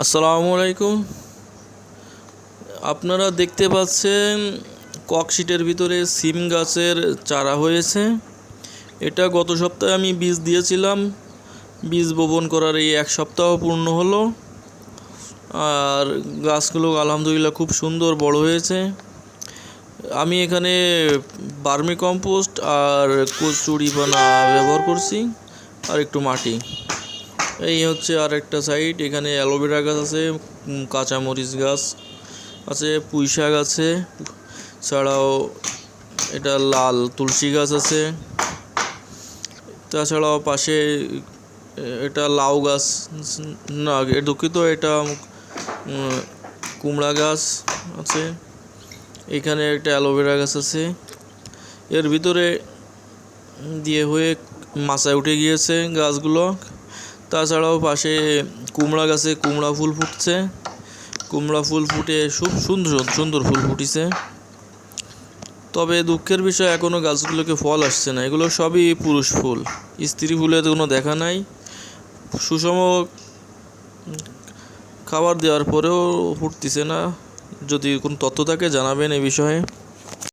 আসসালামু আলাইকুম। আপনারা দেখতে পাচ্ছেন ককশিটের ভিতরে সিম গাছের চারা হয়েছে। এটা গত সপ্তাহে আমি বীজ দিয়েছিলাম। বীজ বপন করার এই এক সপ্তাহ পূর্ণ হলো। আর গাছগুলো আলহামদুলিল্লাহ খুব সুন্দর বড় হয়েছে। আমি এখানে ভার্মি কম্পোস্ট আর কচুরিপানা ব্যবহার করছি আর একটু মাটি। এই হচ্ছে আর একটা সাইড। এখানে অ্যালোভেরা গাছ আছে, কাঁচামরিচ গাছ আছে, পুঁই শাক আছে, ছাড়াও এটা লাল তুলসী গাছ আছে। তাছাড়াও পাশে এটা লাউ গাছ, না দুঃখিত, এটা কুমড়া গাছ আছে। এখানে একটা অ্যালোভেরা গাছ আছে। এর ভিতরে দিয়ে হয়ে মাচায় উঠে গিয়েছে গাছগুলো। তাছাড়াও পাশে কুমড়া গাছে কুমড়া ফুল ফুটছে। কুমড়া ফুল ফুটে খুব সুন্দর সুন্দর ফুল ফুটিছে। তবে দুঃখের বিষয় এখনও গাছগুলোকে ফল আসছে না। এগুলো সবই পুরুষ ফুল, স্ত্রী ফুলের কোনো দেখা নাই। সুষম খাবার দেওয়ার পরেও ফুটতেছে না। যদি কোনো তথ্য থাকে জানাবেন এ বিষয়ে।